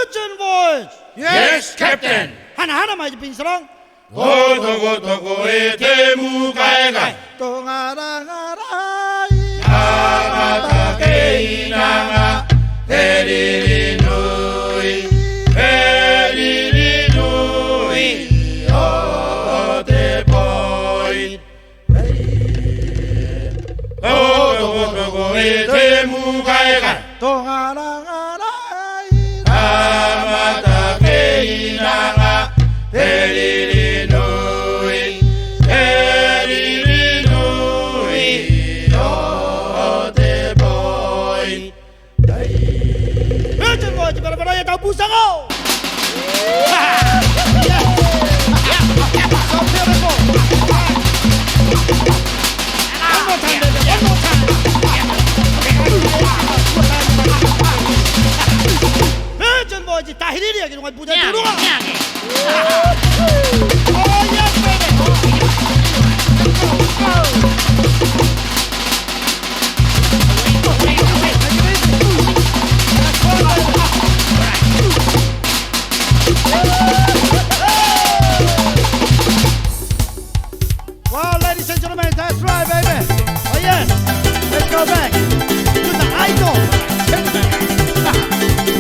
Virgin voyage. Yes, Captain. 하나하나만 이제 빈스랑. 고도고도고 에테무가에가 동아랑아라이. 아마타케이나가 에리리누이 에리리누이 어데보이 고도고도고 에테무가에가 동아랑아라이. 아마타케이나가 에리리누이 에리리누이 어데보이 Virgin voyage para tahu pusang oh. Virgin voyage tahiri dia gitu kan punya dulu kan. Oh yes baby. Wow, ladies and gentlemen, that's right, baby. Oh yes, let's go back to the idol.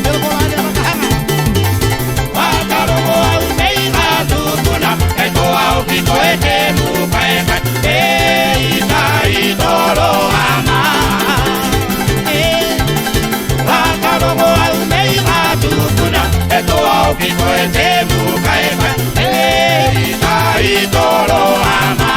Beautiful idol, makahanga. Watarogo au meiga tukuna Eko au kiko ete mukaeka Eita idolo ama Watarogo au meiga tukuna Eko au kiko ete mukaeka Eita idolo ama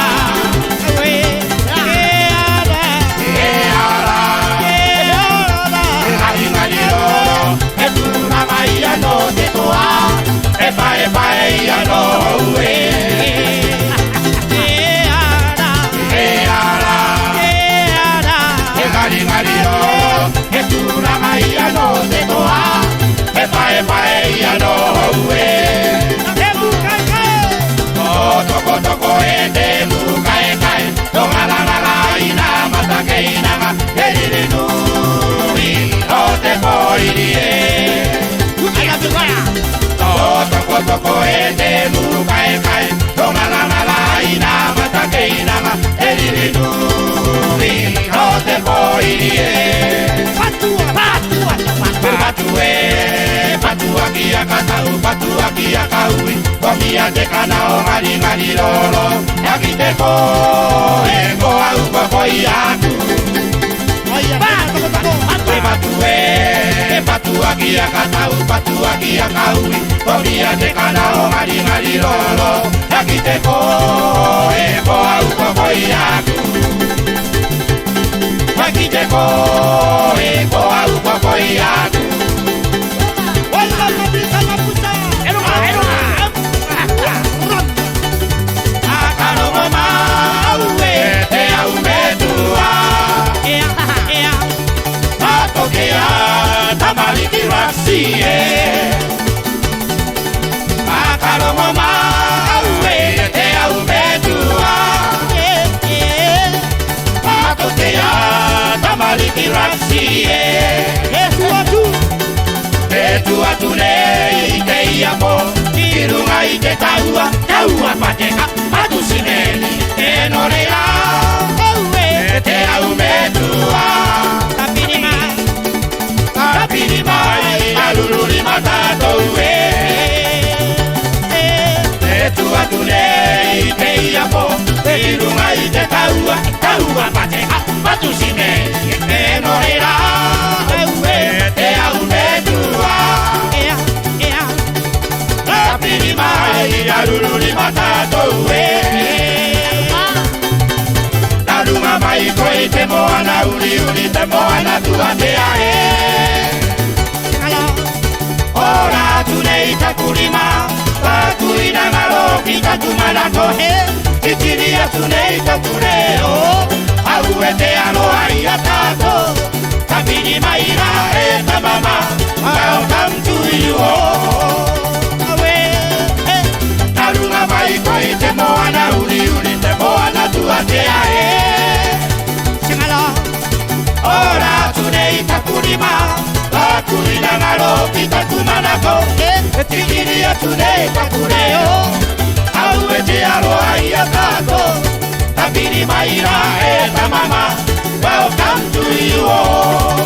Toko ete mukai kai Tonga la la la ina matake inama Eririnu no te poirie Patua, patua, patua. Patue Patua kia katau Patua kia kaui Komia te kanao ngari ngari lolo Yaki te ko Ego au kokoi aku Patue Patua kia katau Patua kia kaui Komia te kanao ngari ngari lolo Yaki te ko Ego au kokoi aku Yaki te ko Ego au kokoi aku Wala mabisa mapusa. Eroga Akaro mama Aue te au metua Matokea tamaliki rasie Akaro mama Aue te au metua Matokea tamaliki rasie Etua tunei te iamo Kirunga i te taua Taua pateka Matusineli Te norea Te au metua Tapirima Alururi matatoue Etua tunei te iamo Kirunga i te taua Taua pateka Matusineli Te norea Te au metua Tapirima Alururi matatoue Tarunga mai koi te moana uri uri te moana tuatea e Ora tunei takurima Takuina ngalo kita tumana kohe Titiria tunei takureo Au e te aloha ia tato Tapirima ira e tamama Welcome to you all Tarunga mai koi te moana uri uri te moana tuatea e Ora tunei takurima Kuinangalo kita kumanako Tikiria tune kakureo Au ete aroa ia kato Tapiri maira eta mama Welcome to you all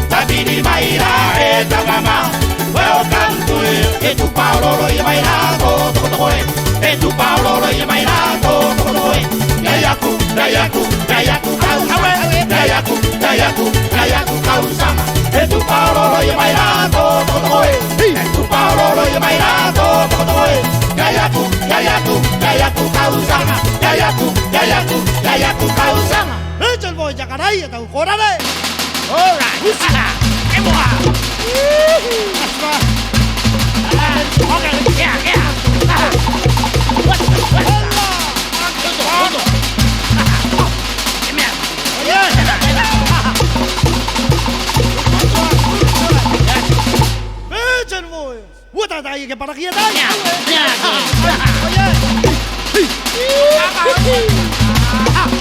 Tapiri maira eta mama Welcome to you Etu pauloro ia maira tokotokoe Etu pauloro ia maira tokotokoe Yayaku, yayaku, yayaku kausama Yayaku, yayaku, yayaku kausama Etu pauloro ia maira tokotokoe Etu pauloro ia maira tokotokoe Yayaku, yayaku, yayaku kausama Yayaku, yayaku, yayaku kausama Rachel boy jakarai eta ukorare. Alright, usala, emoa Asma. Okay, yeah Rachel boy. Wuta dai que para aquí dai. Yeah.